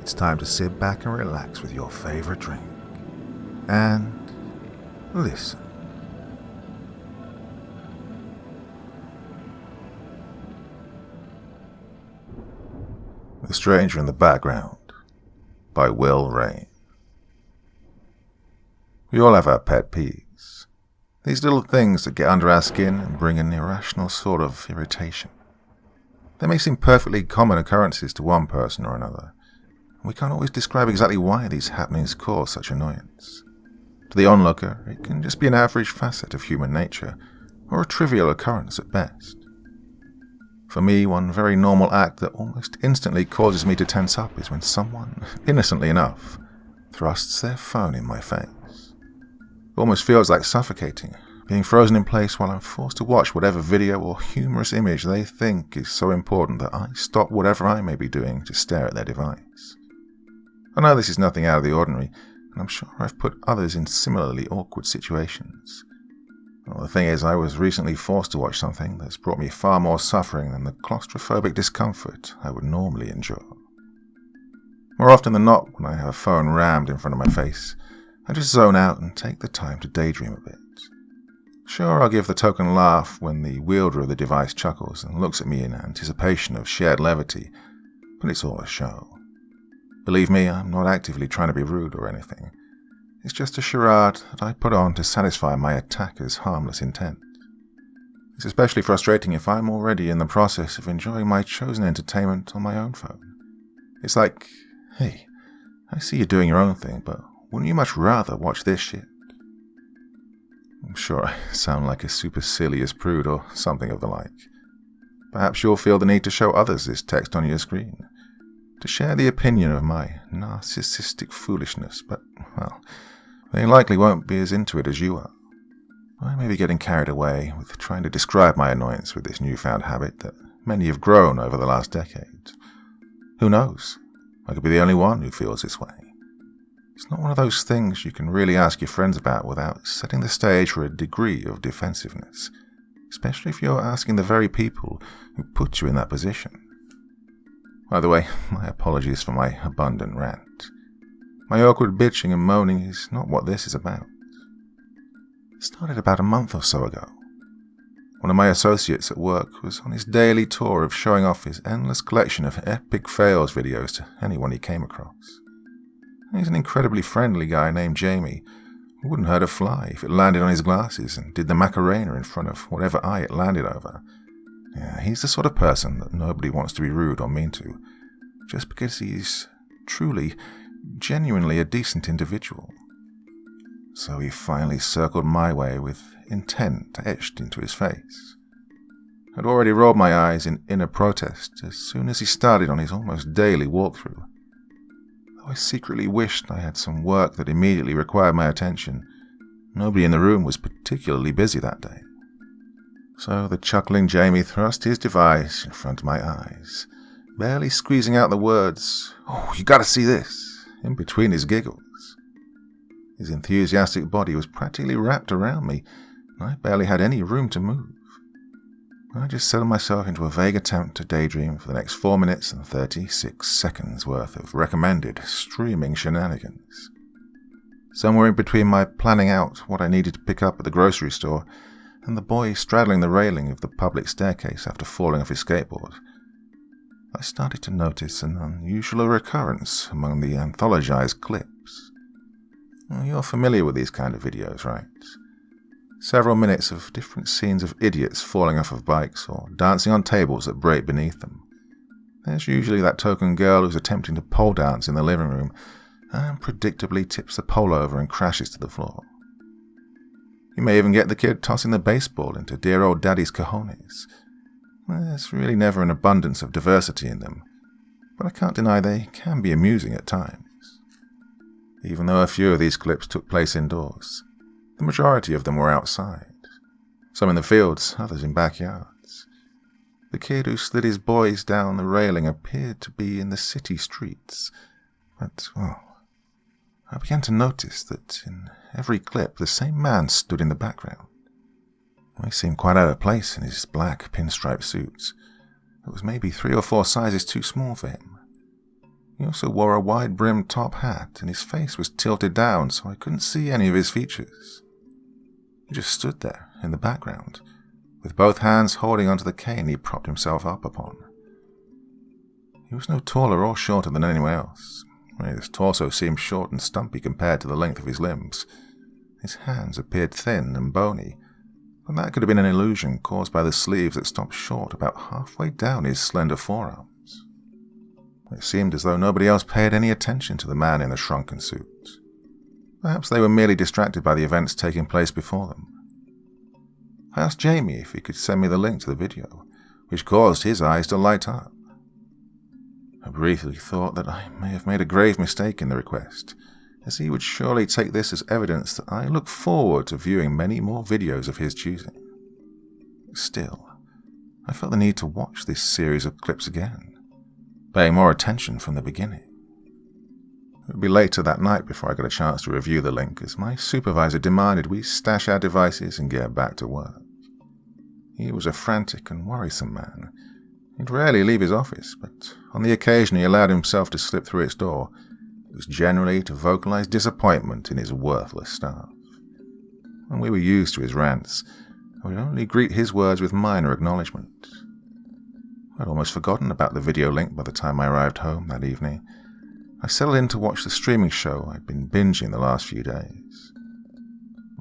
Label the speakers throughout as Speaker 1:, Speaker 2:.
Speaker 1: it's time to sit back and relax with your favorite drink. And listen. The Stranger in the Background by Will Rayne. We all have our pet peeves. These little things that get under our skin and bring an irrational sort of irritation. They may seem perfectly common occurrences to one person or another, and we can't always describe exactly why these happenings cause such annoyance. To the onlooker, it can just be an average facet of human nature, or a trivial occurrence at best. For me, one very normal act that almost instantly causes me to tense up is when someone, innocently enough, thrusts their phone in my face. It almost feels like suffocating, being frozen in place while I'm forced to watch whatever video or humorous image they think is so important that I stop whatever I may be doing to stare at their device. I know this is nothing out of the ordinary, and I'm sure I've put others in similarly awkward situations. Well, the thing is, I was recently forced to watch something that's brought me far more suffering than the claustrophobic discomfort I would normally endure. More often than not, when I have a phone rammed in front of my face, I just zone out and take the time to daydream a bit. Sure, I'll give the token laugh when the wielder of the device chuckles and looks at me in anticipation of shared levity, but it's all a show. Believe me, I'm not actively trying to be rude or anything. It's just a charade that I put on to satisfy my attacker's harmless intent. It's especially frustrating if I'm already in the process of enjoying my chosen entertainment on my own phone. It's like, hey, I see you doing your own thing, but wouldn't you much rather watch this shit? I'm sure I sound like a supercilious prude or something of the like. Perhaps you'll feel the need to show others this text on your screen, to share the opinion of my narcissistic foolishness, but, well, they likely won't be as into it as you are. I may be getting carried away with trying to describe my annoyance with this newfound habit that many have grown over the last decade. Who knows? I could be the only one who feels this way. It's not one of those things you can really ask your friends about without setting the stage for a degree of defensiveness, especially if you're asking the very people who put you in that position. By the way, my apologies for my abundant rant. My awkward bitching and moaning is not what this is about. It started about a month or so ago. One of my associates at work was on his daily tour of showing off his endless collection of epic fails videos to anyone he came across. He's an incredibly friendly guy named Jamie, who wouldn't hurt a fly if it landed on his glasses and did the Macarena in front of whatever eye it landed over. Yeah, he's the sort of person that nobody wants to be rude or mean to, just because he's truly, genuinely a decent individual. So he finally circled my way with intent etched into his face. I'd already rolled my eyes in inner protest as soon as he started on his almost daily walkthrough. Though I secretly wished I had some work that immediately required my attention, nobody in the room was particularly busy that day. So the chuckling Jamie thrust his device in front of my eyes, barely squeezing out the words, "Oh, you gotta see this," in between his giggles. His enthusiastic body was practically wrapped around me, and I barely had any room to move. I just settled myself into a vague attempt to daydream for the next 4 minutes and 36 seconds worth of recommended streaming shenanigans. Somewhere in between my planning out what I needed to pick up at the grocery store and the boy straddling the railing of the public staircase after falling off his skateboard, I started to notice an unusual recurrence among the anthologized clips. You're familiar with these kind of videos, right? Several minutes of different scenes of idiots falling off of bikes or dancing on tables that break beneath them. There's usually that token girl who's attempting to pole dance in the living room and predictably tips the pole over and crashes to the floor. You may even get the kid tossing the baseball into dear old daddy's cojones. There's really never an abundance of diversity in them, but I can't deny they can be amusing at times. Even though a few of these clips took place indoors, the majority of them were outside. Some in the fields, others in backyards. The kid who slid his boys down the railing appeared to be in the city streets, but, well, I began to notice that in every clip the same man stood in the background. He seemed quite out of place in his black pinstripe suit. It was maybe 3 or 4 sizes too small for him. He also wore a wide-brimmed top hat, and his face was tilted down so I couldn't see any of his features. He just stood there, in the background, with both hands holding onto the cane he propped himself up upon. He was no taller or shorter than anyone else. His torso seemed short and stumpy compared to the length of his limbs. His hands appeared thin and bony, but that could have been an illusion caused by the sleeves that stopped short about halfway down his slender forearms. It seemed as though nobody else paid any attention to the man in the shrunken suit. Perhaps they were merely distracted by the events taking place before them. I asked Jamie if he could send me the link to the video, which caused his eyes to light up. I briefly thought that I may have made a grave mistake in the request, as he would surely take this as evidence that I look forward to viewing many more videos of his choosing. Still, I felt the need to watch this series of clips again, paying more attention from the beginning. It would be later that night before I got a chance to review the link, as my supervisor demanded we stash our devices and get back to work. He was a frantic and worrisome man. He'd rarely leave his office, but on the occasion he allowed himself to slip through its door, it was generally to vocalize disappointment in his worthless staff. When we were used to his rants, I would only greet his words with minor acknowledgement. I'd almost forgotten about the video link by the time I arrived home that evening. I settled in to watch the streaming show I'd been binging the last few days.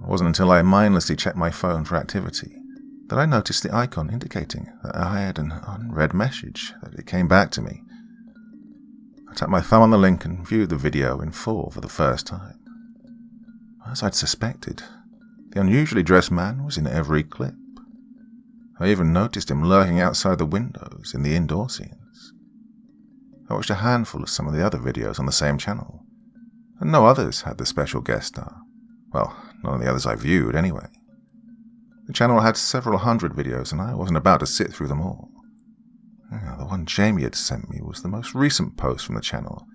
Speaker 1: It wasn't until I mindlessly checked my phone for activity that I noticed the icon indicating that I had an unread message, that it came back to me. I tapped my thumb on the link and viewed the video in full for the first time. As I'd suspected, the unusually dressed man was in every clip. I even noticed him lurking outside the windows in the indoor scenes. I watched a handful of some of the other videos on the same channel, and no others had the special guest star. Well, none of the others I viewed anyway. The channel had several hundred videos, and I wasn't about to sit through them all. The one Jamie had sent me was the most recent post from the channel,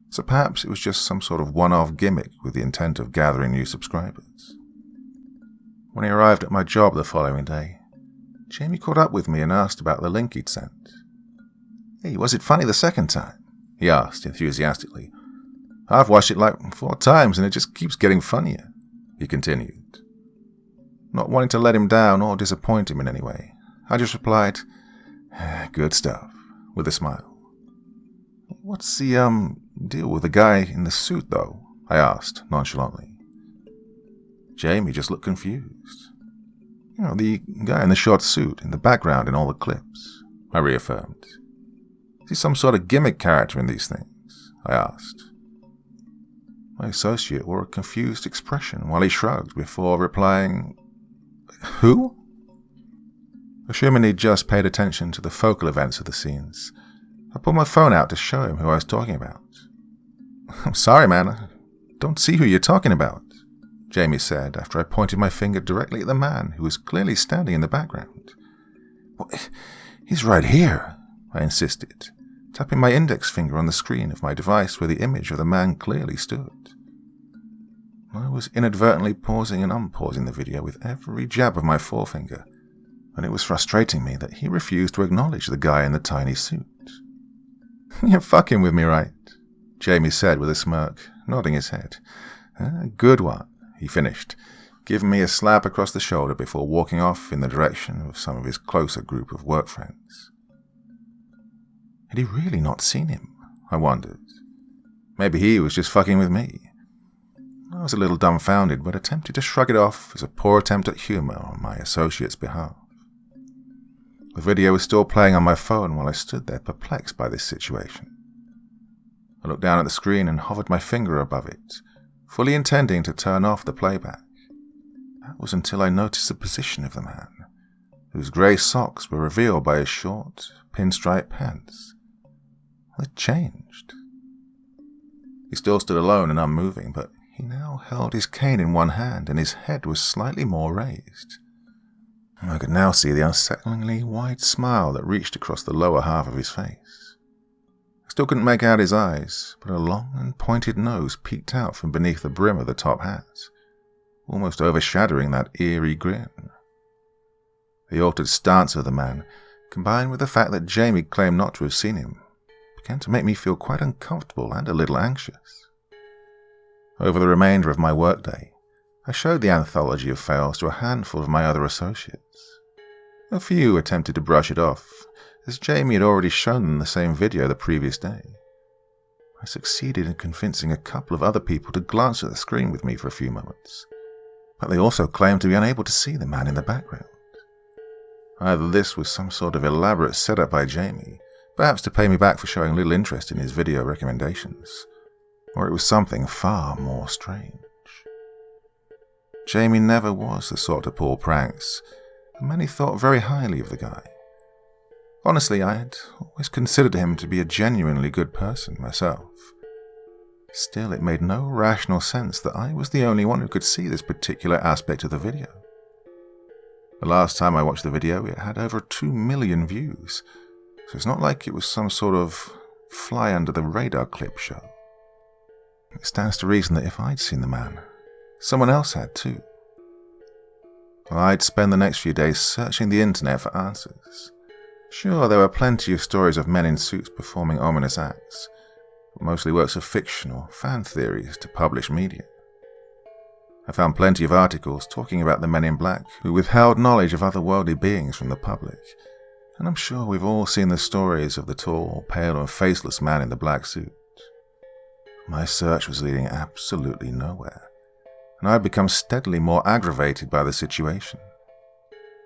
Speaker 1: so perhaps it was just some sort of one-off gimmick with the intent of gathering new subscribers. When he arrived at my job the following day, Jamie caught up with me and asked about the link he'd sent. "Hey, was it funny the second time?" he asked enthusiastically. "I've watched it like 4 times and it just keeps getting funnier," he continued. Not wanting to let him down or disappoint him in any way, I just replied, "Good stuff," with a smile. "What's the, deal with the guy in the suit, though?" I asked nonchalantly. Jamie just looked confused. The guy in the short suit in the background in all the clips," I reaffirmed. "Is he some sort of gimmick character in these things?" I asked. My associate wore a confused expression while he shrugged before replying, "Who?" Assuming he'd just paid attention to the focal events of the scenes, I pulled my phone out to show him who I was talking about. "I'm sorry, man, I don't see who you're talking about," Jamie said after I pointed my finger directly at the man who was clearly standing in the background. "Well, he's right here," I insisted, tapping my index finger on the screen of my device where the image of the man clearly stood. I was inadvertently pausing and unpausing the video with every jab of my forefinger, and it was frustrating me that he refused to acknowledge the guy in the tiny suit. "You're fucking with me, right?" Jamie said with a smirk, nodding his head. "Good one," he finished, giving me a slap across the shoulder before walking off in the direction of some of his closer group of work friends. Had he really not seen him? I wondered. Maybe he was just fucking with me. I was a little dumbfounded, but attempted to shrug it off as a poor attempt at humor on my associate's behalf. The video was still playing on my phone while I stood there perplexed by this situation. I looked down at the screen and hovered my finger above it, fully intending to turn off the playback. That was until I noticed the position of the man, whose grey socks were revealed by his short, pinstripe pants. It changed. He still stood alone and unmoving, but he now held his cane in one hand and his head was slightly more raised. I could now see the unsettlingly wide smile that reached across the lower half of his face. I still couldn't make out his eyes, but a long and pointed nose peeked out from beneath the brim of the top hat, almost overshadowing that eerie grin. The altered stance of the man, combined with the fact that Jamie claimed not to have seen him, began to make me feel quite uncomfortable and a little anxious. Over the remainder of my workday, I showed the anthology of fails to a handful of my other associates. A few attempted to brush it off, as Jamie had already shown them the same video the previous day. I succeeded in convincing a couple of other people to glance at the screen with me for a few moments, but they also claimed to be unable to see the man in the background. Either this was some sort of elaborate setup by Jamie, perhaps to pay me back for showing little interest in his video recommendations, or it was something far more strange. Jamie never was the sort to pull pranks, and many thought very highly of the guy. Honestly, I had always considered him to be a genuinely good person myself. Still, it made no rational sense that I was the only one who could see this particular aspect of the video. The last time I watched the video, it had over 2 million views, so it's not like it was some sort of fly-under-the-radar clip show. It stands to reason that if I'd seen the man, someone else had too. Well, I'd spend the next few days searching the internet for answers. Sure, there were plenty of stories of men in suits performing ominous acts, but mostly works of fiction or fan theories to published media. I found plenty of articles talking about the men in black who withheld knowledge of otherworldly beings from the public, and I'm sure we've all seen the stories of the tall, pale and faceless man in the black suit. My search was leading absolutely nowhere, and I'd become steadily more aggravated by the situation.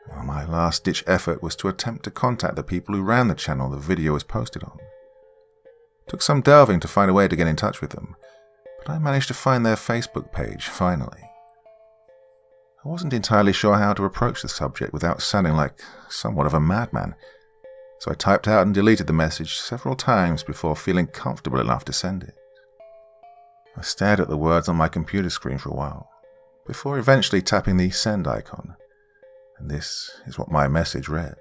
Speaker 1: Well, my last-ditch effort was to attempt to contact the people who ran the channel the video was posted on. It took some delving to find a way to get in touch with them, but I managed to find their Facebook page, finally. I wasn't entirely sure how to approach the subject without sounding like somewhat of a madman, so I typed out and deleted the message several times before feeling comfortable enough to send it. I stared at the words on my computer screen for a while, before eventually tapping the send icon, and this is what my message read.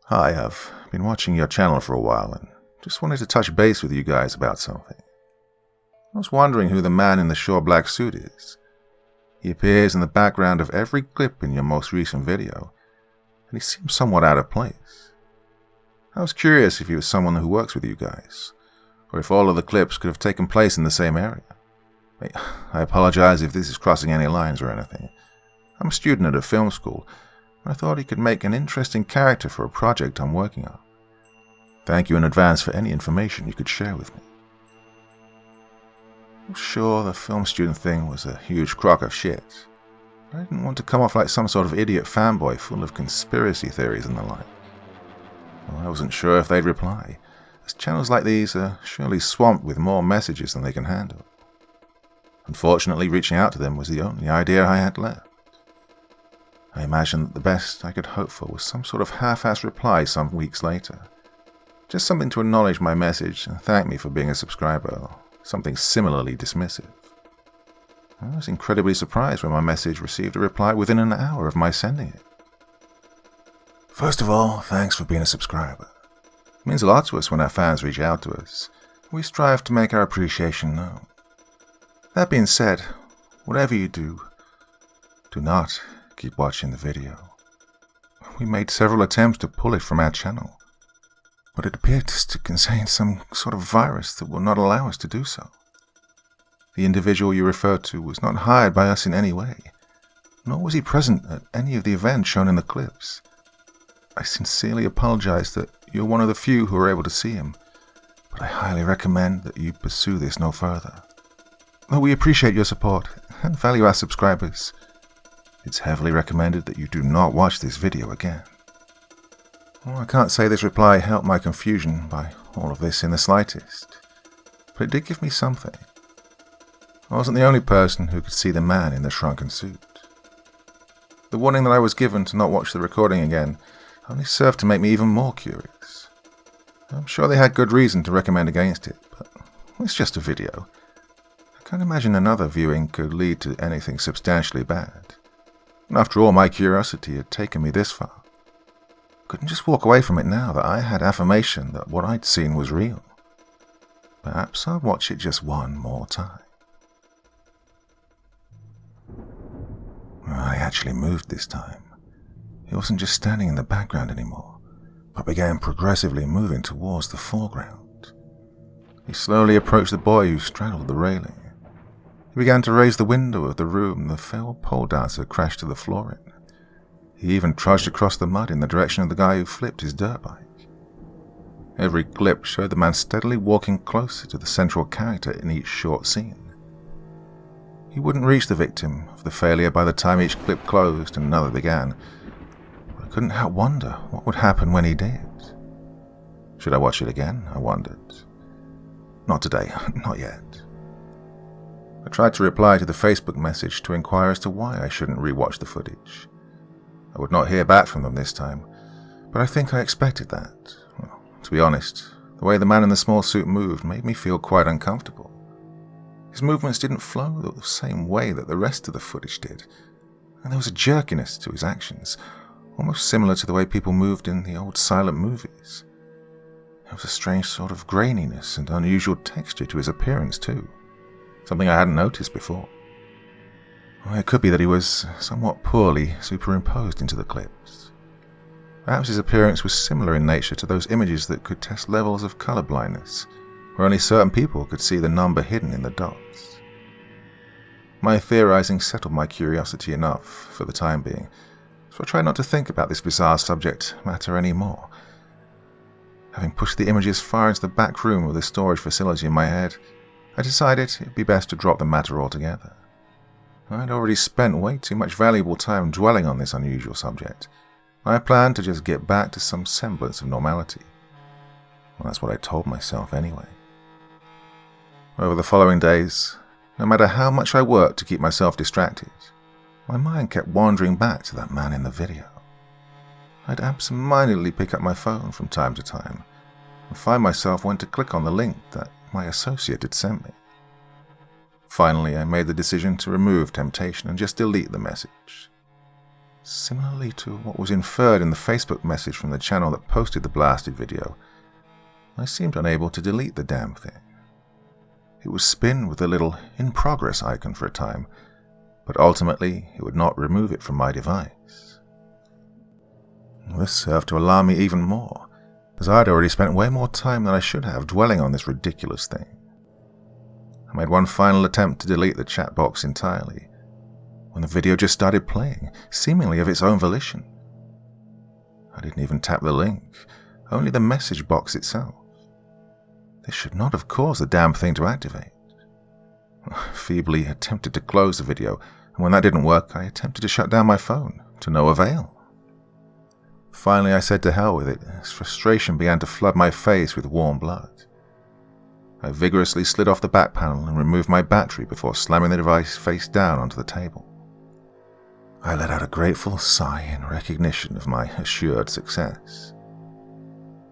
Speaker 1: Hi, I've been watching your channel for a while and just wanted to touch base with you guys about something. I was wondering who the man in the short black suit is. He appears in the background of every clip in your most recent video, and he seems somewhat out of place. I was curious if he was someone who works with you guys, or if all of the clips could have taken place in the same area. I apologize if this is crossing any lines or anything. I'm a student at a film school, and I thought he could make an interesting character for a project I'm working on. Thank you in advance for any information you could share with me. I'm sure the film student thing was a huge crock of shit. I didn't want to come off like some sort of idiot fanboy full of conspiracy theories and the like. Well, I wasn't sure if they'd reply, as channels like these are surely swamped with more messages than they can handle. Unfortunately, reaching out to them was the only idea I had left. I imagined that the best I could hope for was some sort of half-assed reply some weeks later. Just something to acknowledge my message and thank me for being a subscriber, or something similarly dismissive. I was incredibly surprised when my message received a reply within an hour of my sending it. First of all, thanks for being a subscriber. It means a lot to us when our fans reach out to us. We strive to make our appreciation known. That being said, whatever you do, do not keep watching the video. We made several attempts to pull it from our channel, but it appears to contain some sort of virus that will not allow us to do so. The individual you refer to was not hired by us in any way, nor was he present at any of the events shown in the clips. I sincerely apologize that you're one of the few who are able to see him, but I highly recommend that you pursue this no further. Though we appreciate your support and value our subscribers, it's heavily recommended that you do not watch this video again. Well, I can't say this reply helped my confusion by all of this in the slightest, but it did give me something. I wasn't the only person who could see the man in the shrunken suit. The warning that I was given to not watch the recording again only served to make me even more curious. I'm sure they had good reason to recommend against it, but it's just a video. I can't imagine another viewing could lead to anything substantially bad. And after all, my curiosity had taken me this far. I couldn't just walk away from it now that I had affirmation that what I'd seen was real. Perhaps I'll watch it just one more time. I actually moved this time. He wasn't just standing in the background anymore, but began progressively moving towards the foreground. He slowly approached the boy who straddled the railing. He began to raise the window of the room the fell pole dancer crashed to the floor in. He even trudged across the mud in the direction of the guy who flipped his dirt bike. Every clip showed the man steadily walking closer to the central character in each short scene. He wouldn't reach the victim of the failure by the time each clip closed and another began. But I couldn't help wonder what would happen when he did. Should I watch it again? I wondered. Not today, not yet. I tried to reply to the Facebook message to inquire as to why I shouldn't rewatch the footage. I would not hear back from them this time, but I think I expected that. Well, to be honest, the way the man in the small suit moved made me feel quite uncomfortable. His movements didn't flow the same way that the rest of the footage did, and there was a jerkiness to his actions, almost similar to the way people moved in the old silent movies. There was a strange sort of graininess and unusual texture to his appearance too, something I hadn't noticed before. Well, it could be that he was somewhat poorly superimposed into the clips. Perhaps his appearance was similar in nature to those images that could test levels of color blindness, where only certain people could see the number hidden in the dots. My theorizing settled my curiosity enough for the time being, so I tried not to think about this bizarre subject matter anymore. Having pushed the images far into the back room of the storage facility in my head, I decided it would be best to drop the matter altogether. I had already spent way too much valuable time dwelling on this unusual subject. I planned to just get back to some semblance of normality. Well, that's what I told myself anyway. Over the following days, no matter how much I worked to keep myself distracted, my mind kept wandering back to that man in the video. I'd absentmindedly pick up my phone from time to time and find myself wanting to click on the link that my associate had sent me. Finally, I made the decision to remove temptation and just delete the message. Similarly to what was inferred in the Facebook message from the channel that posted the blasted video, I seemed unable to delete the damn thing. It would spin with the little "in progress" icon for a time, but ultimately it would not remove it from my device. This served to alarm me even more, as I had already spent way more time than I should have dwelling on this ridiculous thing. I made one final attempt to delete the chat box entirely, when the video just started playing, seemingly of its own volition. I didn't even tap the link, only the message box itself. This should not have caused the damn thing to activate. I feebly attempted to close the video, and when that didn't work, I attempted to shut down my phone, to no avail. Finally, I said to hell with it, as frustration began to flood my face with warm blood. I vigorously slid off the back panel and removed my battery before slamming the device face down onto the table. I let out a grateful sigh in recognition of my assured success.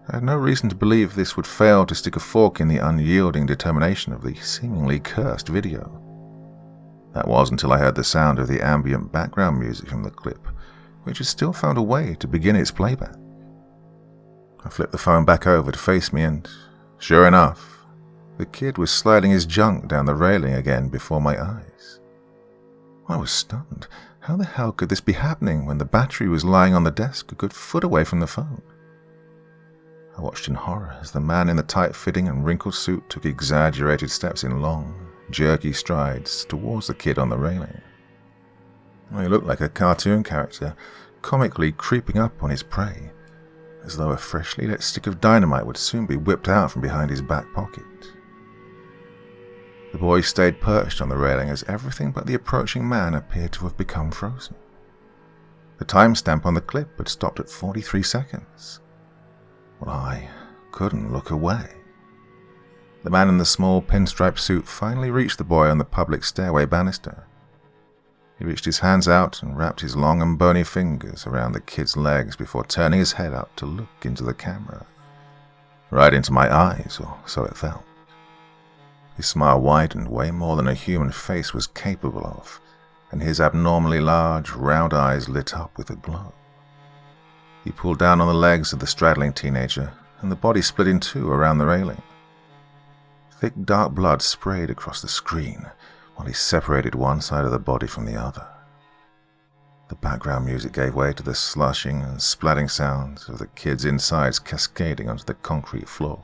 Speaker 1: I had no reason to believe this would fail to stick a fork in the unyielding determination of the seemingly cursed video. That was until I heard the sound of the ambient background music from the clip, which had still found a way to begin its playback. I flipped the phone back over to face me and, sure enough, the kid was sliding his junk down the railing again before my eyes. I was stunned. How the hell could this be happening when the battery was lying on the desk a good foot away from the phone? I watched in horror as the man in the tight-fitting and wrinkled suit took exaggerated steps in long, jerky strides towards the kid on the railing. He looked like a cartoon character, comically creeping up on his prey, as though a freshly lit stick of dynamite would soon be whipped out from behind his back pocket. The boy stayed perched on the railing as everything but the approaching man appeared to have become frozen. The timestamp on the clip had stopped at 43 seconds. Well, I couldn't look away. The man in the small pinstripe suit finally reached the boy on the public stairway banister. He reached his hands out and wrapped his long and bony fingers around the kid's legs before turning his head up to look into the camera. Right into my eyes, or so it felt. His smile widened way more than a human face was capable of, and his abnormally large, round eyes lit up with a glow. He pulled down on the legs of the straddling teenager, and the body split in two around the railing. Thick dark blood sprayed across the screen, while he separated one side of the body from the other. The background music gave way to the slushing and splatting sounds of the kids' insides cascading onto the concrete floor.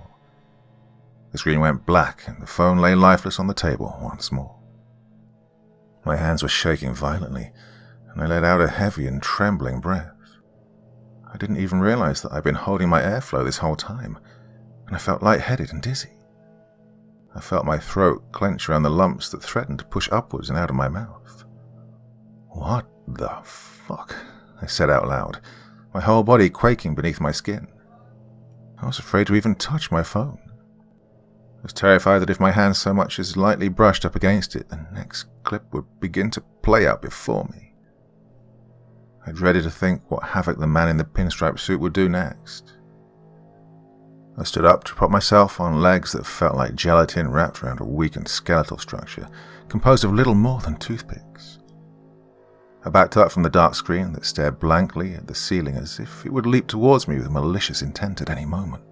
Speaker 1: The screen went black and the phone lay lifeless on the table once more. My hands were shaking violently, and I let out a heavy and trembling breath. I didn't even realize that I'd been holding my airflow this whole time, and I felt lightheaded and dizzy. I felt my throat clench around the lumps that threatened to push upwards and out of my mouth. "What the fuck?" I said out loud, my whole body quaking beneath my skin. I was afraid to even touch my phone. I was terrified that if my hand so much as lightly brushed up against it, the next clip would begin to play out before me. I dreaded to think what havoc the man in the pinstripe suit would do next. I stood up to prop myself on legs that felt like gelatin wrapped around a weakened skeletal structure composed of little more than toothpicks. I backed up from the dark screen that stared blankly at the ceiling as if it would leap towards me with malicious intent at any moment.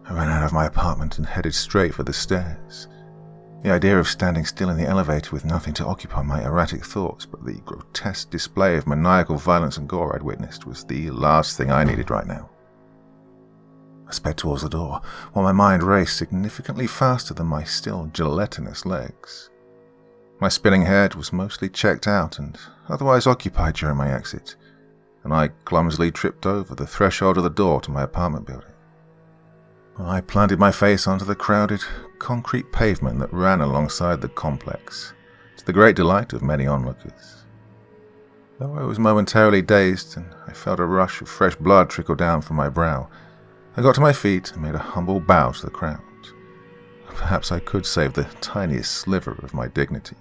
Speaker 1: I ran out of my apartment and headed straight for the stairs. The idea of standing still in the elevator with nothing to occupy my erratic thoughts but the grotesque display of maniacal violence and gore I'd witnessed was the last thing I needed right now. I sped towards the door, while my mind raced significantly faster than my still gelatinous legs. My spinning head was mostly checked out and otherwise occupied during my exit, and I clumsily tripped over the threshold of the door to my apartment building. I planted my face onto the crowded concrete pavement that ran alongside the complex, to the great delight of many onlookers. Though I was momentarily dazed and I felt a rush of fresh blood trickle down from my brow, I got to my feet and made a humble bow to the crowd. Perhaps I could save the tiniest sliver of my dignity.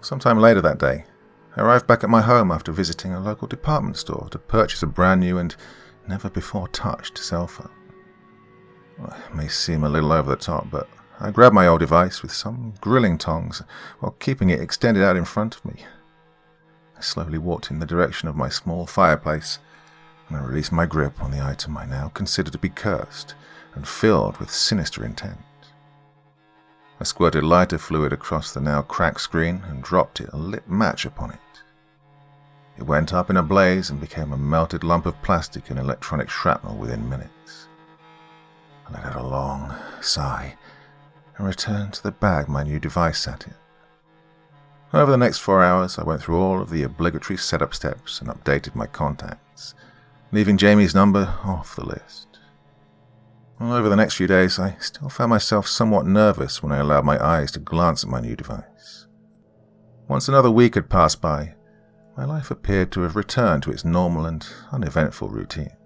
Speaker 1: Sometime later that day, I arrived back at my home after visiting a local department store to purchase a brand new and never-before-touched cell phone. It may seem a little over the top, but I grabbed my old device with some grilling tongs while keeping it extended out in front of me. I slowly walked in the direction of my small fireplace, and I released my grip on the item I now considered to be cursed and filled with sinister intent. I squirted lighter fluid across the now cracked screen and dropped a lit match upon it. It went up in a blaze and became a melted lump of plastic and electronic shrapnel within minutes. I let out a long sigh and returned to the bag my new device sat in. Over the next 4 hours, I went through all of the obligatory setup steps and updated my contacts, leaving Jamie's number off the list. Over the next few days, I still found myself somewhat nervous when I allowed my eyes to glance at my new device. Once another week had passed by, my life appeared to have returned to its normal and uneventful routines.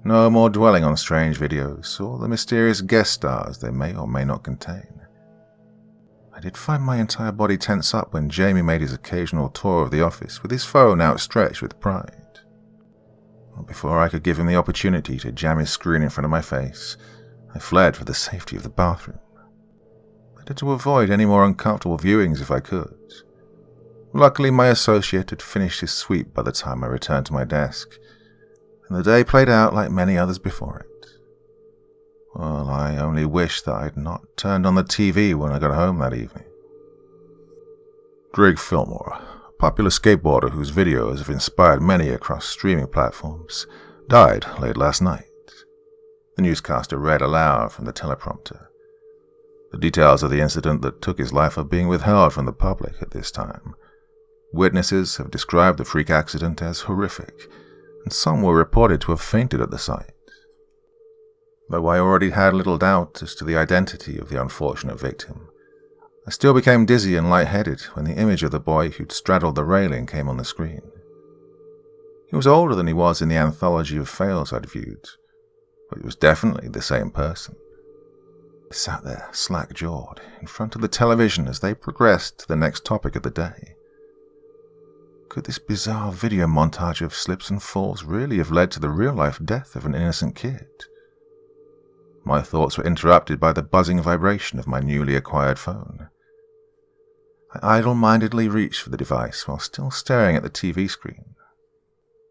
Speaker 1: No more dwelling on strange videos or the mysterious guest stars they may or may not contain. I did find my entire body tense up when Jamie made his occasional tour of the office with his phone outstretched with pride. Before I could give him the opportunity to jam his screen in front of my face, I fled for the safety of the bathroom. Better to avoid any more uncomfortable viewings if I could. Luckily, my associate had finished his sweep by the time I returned to my desk, and the day played out like many others before it. Well, I only wish that I'd not turned on the TV when I got home that evening. Drake Fillmore, a popular skateboarder whose videos have inspired many across streaming platforms, died late last night. The newscaster read aloud from the teleprompter. The details of the incident that took his life are being withheld from the public at this time. Witnesses have described the freak accident as horrific, and some were reported to have fainted at the sight. Though I already had little doubt as to the identity of the unfortunate victim, I still became dizzy and lightheaded when the image of the boy who'd straddled the railing came on the screen. He was older than he was in the anthology of fails I'd viewed, but he was definitely the same person. He sat there, slack-jawed, in front of the television as they progressed to the next topic of the day. Could this bizarre video montage of slips and falls really have led to the real-life death of an innocent kid? My thoughts were interrupted by the buzzing vibration of my newly acquired phone. I idle-mindedly reached for the device while still staring at the TV screen.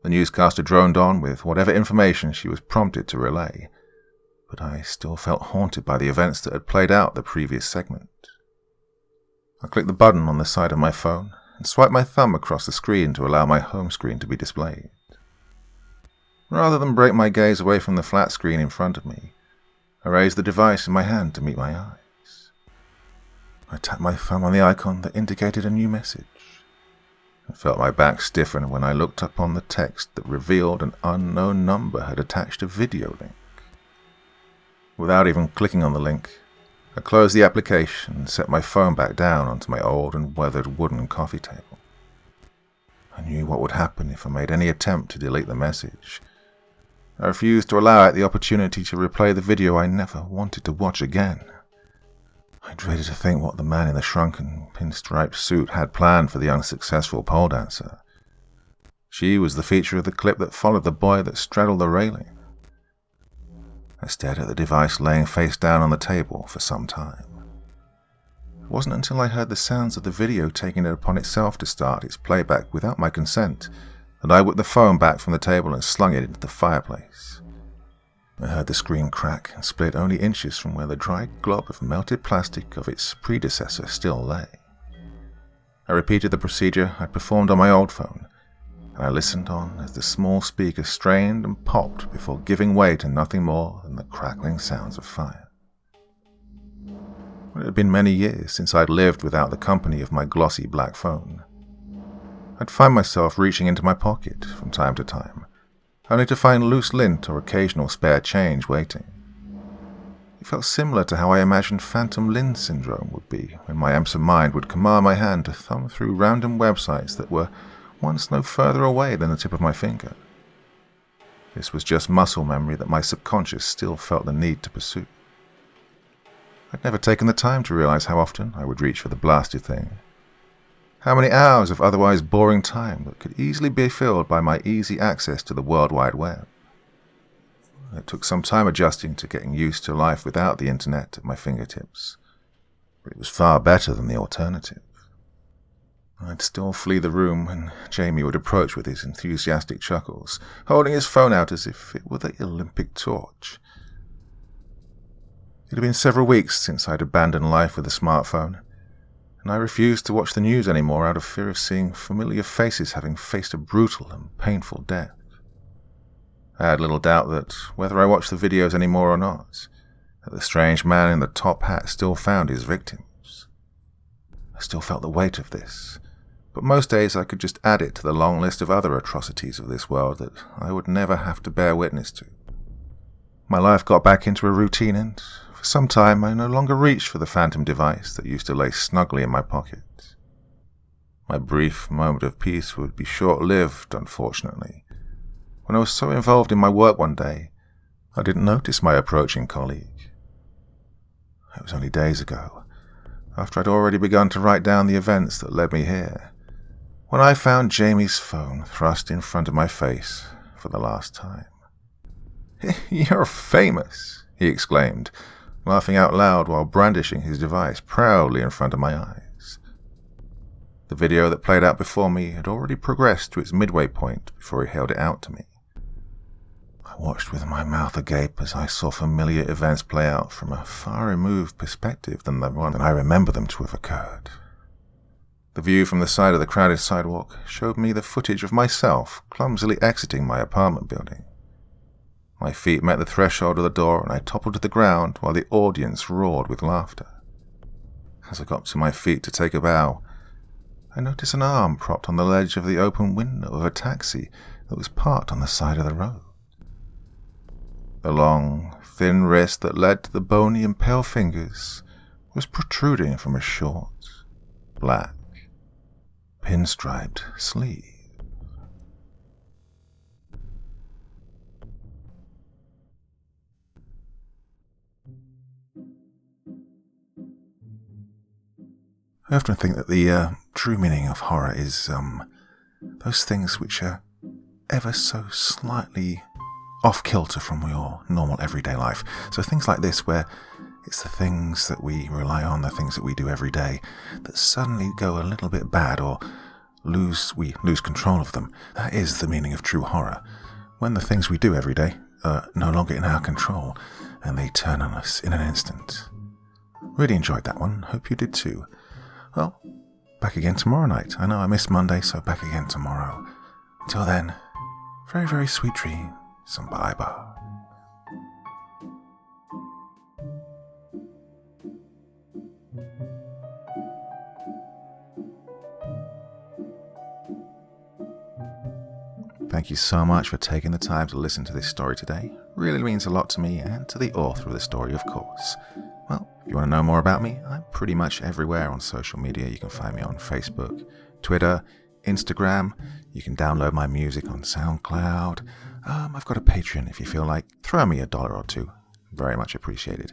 Speaker 1: The newscaster droned on with whatever information she was prompted to relay, but I still felt haunted by the events that had played out the previous segment. I clicked the button on the side of my phone and swiped my thumb across the screen to allow my home screen to be displayed. Rather than break my gaze away from the flat screen in front of me, I raised the device in my hand to meet my eyes. I tapped my thumb on the icon that indicated a new message. I felt my back stiffen when I looked up on the text that revealed an unknown number had attached a video link. Without even clicking on the link, I closed the application and set my phone back down onto my old and weathered wooden coffee table. I knew what would happen if I made any attempt to delete the message. I refused to allow it the opportunity to replay the video I never wanted to watch again. I dreaded to think what the man in the shrunken, pinstriped suit had planned for the unsuccessful pole dancer. She was the feature of the clip that followed the boy that straddled the railing. I stared at the device laying face down on the table for some time. It wasn't until I heard the sounds of the video taking it upon itself to start its playback without my consent that I whipped the phone back from the table and slung it into the fireplace. I heard the screen crack and split only inches from where the dry glob of melted plastic of its predecessor still lay. I repeated the procedure I'd performed on my old phone, and I listened on as the small speaker strained and popped before giving way to nothing more than the crackling sounds of fire. It had been many years since I'd lived without the company of my glossy black phone. I'd find myself reaching into my pocket from time to time, only to find loose lint or occasional spare change waiting. It felt similar to how I imagined phantom limb syndrome would be when my absent mind would command my hand to thumb through random websites that were once no further away than the tip of my finger. This was just muscle memory that my subconscious still felt the need to pursue. I'd never taken the time to realize how often I would reach for the blasted thing. How many hours of otherwise boring time that could easily be filled by my easy access to the World Wide Web. It took some time adjusting to getting used to life without the internet at my fingertips, but it was far better than the alternative. I'd still flee the room when Jamie would approach with his enthusiastic chuckles, holding his phone out as if it were the Olympic torch. It had been several weeks since I'd abandoned life with a smartphone, and I refused to watch the news anymore out of fear of seeing familiar faces having faced a brutal and painful death. I had little doubt that, whether I watched the videos anymore or not, that the strange man in the top hat still found his victims. I still felt the weight of this, but most days I could just add it to the long list of other atrocities of this world that I would never have to bear witness to. My life got back into a routine, and for some time I no longer reached for the phantom device that used to lay snugly in my pocket. My brief moment of peace would be short-lived, unfortunately, when I was so involved in my work one day, I didn't notice my approaching colleague. It was only days ago, after I'd already begun to write down the events that led me here, when I found Jamie's phone thrust in front of my face for the last time. "You're famous," he exclaimed, laughing out loud while brandishing his device proudly in front of my eyes. The video that played out before me had already progressed to its midway point before he held it out to me. I watched with my mouth agape as I saw familiar events play out from a far-removed perspective than the one that I remember them to have occurred. The view from the side of the crowded sidewalk showed me the footage of myself clumsily exiting my apartment building. My feet met the threshold of the door and I toppled to the ground while the audience roared with laughter. As I got to my feet to take a bow, I noticed an arm propped on the ledge of the open window of a taxi that was parked on the side of the road. The long, thin wrist that led to the bony and pale fingers was protruding from a short, black, pinstriped sleeve. I often think that the true meaning of horror is those things which are ever so slightly off-kilter from your normal everyday life. So things like this, where it's the things that we rely on, the things that we do every day, that suddenly go a little bit bad or we lose control of them. That is the meaning of true horror. When the things we do every day are no longer in our control and they turn on us in an instant. Really enjoyed that one. Hope you did too. Well, back again tomorrow night. I know I missed Monday, so back again tomorrow. Until then, very, very sweet dreams, and bye-bye. Thank you so much for taking the time to listen to this story today. Really means a lot to me and to the author of the story, of course. Well, if you want to know more about me, I'm pretty much everywhere on social media. You can find me on Facebook, Twitter, Instagram. You can download my music on SoundCloud. I've got a Patreon if you feel like. Throw me $1 or $2. Very much appreciated.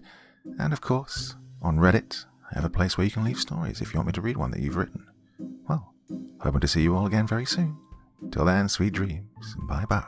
Speaker 1: And of course, on Reddit, I have a place where you can leave stories if you want me to read one that you've written. Well, hoping to see you all again very soon. Till then, sweet dreams, and bye-bye.